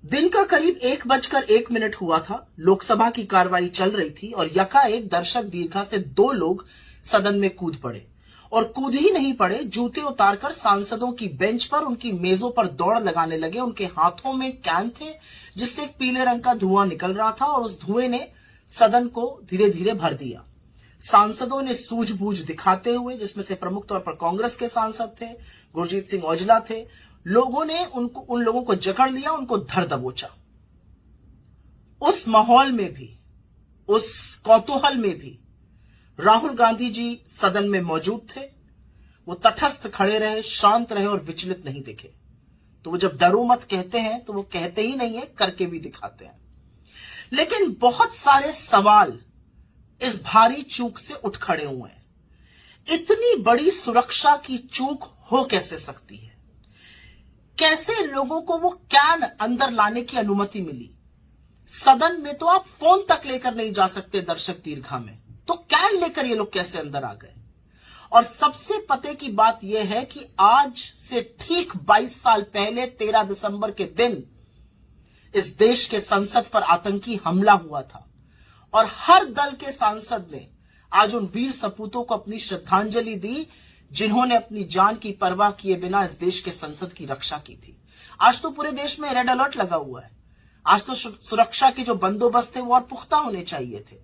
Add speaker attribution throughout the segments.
Speaker 1: दिन का करीब 1:01 हुआ था। लोकसभा की कार्रवाई चल रही थी और यकाएक दर्शक दीर्घा से 2 लोग सदन में कूद पड़े और कूद ही नहीं पड़े, जूते उतारकर सांसदों की बेंच पर, उनकी मेजों पर दौड़ लगाने लगे। उनके हाथों में कैन थे जिससे एक पीले रंग का धुआं निकल रहा था और उस धुएं ने सदन को धीरे धीरे भर दिया। सांसदों ने सूझबूझ दिखाते हुए, जिसमें से प्रमुख तौर पर कांग्रेस के सांसद थे, गुरजीत सिंह औजला थे, लोगों ने उन लोगों को जकड़ लिया, उनको धर दबोचा। उस माहौल में भी, उस कौतूहल में भी राहुल गांधी जी सदन में मौजूद थे। वो तटस्थ खड़े रहे, शांत रहे और विचलित नहीं दिखे। तो वो जब डरो मत कहते हैं तो वो कहते ही नहीं है, करके भी दिखाते हैं। लेकिन बहुत सारे सवाल इस भारी चूक से उठ खड़े हुए हैं। इतनी बड़ी सुरक्षा की चूक हो कैसे सकती है? कैसे लोगों को वो कैन अंदर लाने की अनुमति मिली? सदन में तो आप फोन तक लेकर नहीं जा सकते दर्शक दीर्घा में, तो कैन लेकर ये लोग कैसे अंदर आ गए? और सबसे पते की बात यह है कि आज से ठीक 22 साल पहले 13 दिसंबर के दिन इस देश के संसद पर आतंकी हमला हुआ था और हर दल के सांसद ने आज उन वीर सपूतों को अपनी श्रद्धांजलि दी जिन्होंने अपनी जान की परवाह किए बिना इस देश के संसद की रक्षा की थी। आज तो पूरे देश में रेड अलर्ट लगा हुआ है। आज तो सुरक्षा के जो बंदोबस्त थे वो और पुख्ता होने चाहिए थे।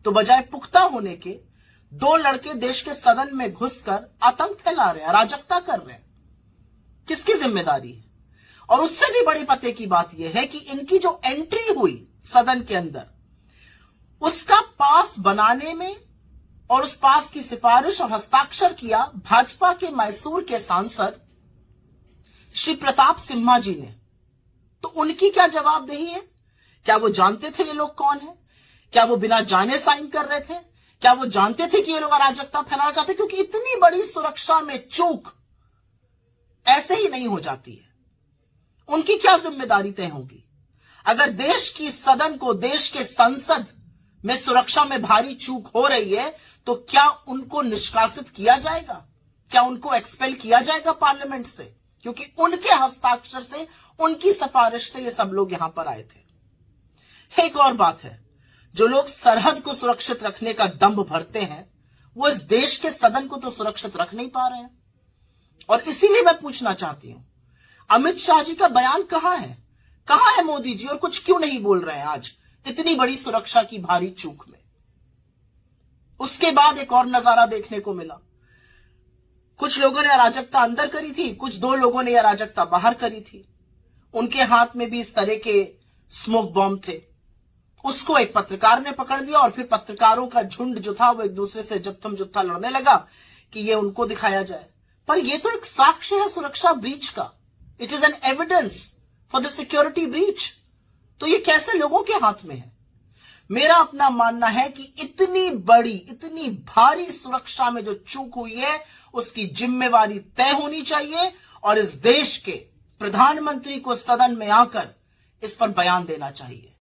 Speaker 1: तो बजाय पुख्ता होने के 2 लड़के देश के सदन में घुसकर आतंक फैला रहे हैं, अराजकता कर रहे हैं। किसकी जिम्मेदारी है? और उससे भी बड़ी पते की बात यह है कि इनकी जो एंट्री हुई सदन के अंदर, उसका पास बनाने में और उस पास की सिफारिश और हस्ताक्षर किया भाजपा के मैसूर के सांसद श्री प्रताप सिम्हा जी ने। तो उनकी क्या जवाबदेही है? क्या वो जानते थे ये लोग कौन है? क्या वो बिना जाने साइन कर रहे थे? क्या वो जानते थे कि ये लोग अराजकता फैलाना चाहते? क्योंकि इतनी बड़ी सुरक्षा में चूक ऐसे ही नहीं हो जाती है। उनकी क्या जिम्मेदारी तय होगी? अगर देश की सदन को, देश के संसद में सुरक्षा में भारी चूक हो रही है तो क्या उनको निष्कासित किया जाएगा? क्या उनको एक्सपेल किया जाएगा पार्लियामेंट से? क्योंकि उनके हस्ताक्षर से, उनकी सिफारिश से ये सब लोग यहां पर आए थे। एक और बात है, जो लोग सरहद को सुरक्षित रखने का दंभ भरते हैं वो इस देश के सदन को तो सुरक्षित रख नहीं पा रहे हैं। और इसीलिए मैं पूछना चाहती हूं, अमित शाह जी का बयान कहां है? कहां है मोदी जी? और कुछ क्यों नहीं बोल रहे हैं आज इतनी बड़ी सुरक्षा की भारी चूक में? उसके बाद एक और नजारा देखने को मिला। कुछ लोगों ने अराजकता अंदर करी थी, कुछ 2 लोगों ने अराजकता बाहर करी थी। उनके हाथ में भी इस तरह के स्मोक बॉम्ब थे। उसको एक पत्रकार ने पकड़ लिया और फिर पत्रकारों का झुंड जो था वो एक दूसरे से जत्थम जुत्था लड़ने लगा कि ये उनको दिखाया जाए। पर ये तो एक साक्ष्य है सुरक्षा ब्रीच का। It is an evidence for the security breach. तो ये कैसे लोगों के हाथ में है? मेरा अपना मानना है कि इतनी बड़ी, इतनी भारी सुरक्षा में जो चूक हुई है उसकी जिम्मेवारी तय होनी चाहिए और इस देश के प्रधानमंत्री को सदन में आकर इस पर बयान देना चाहिए।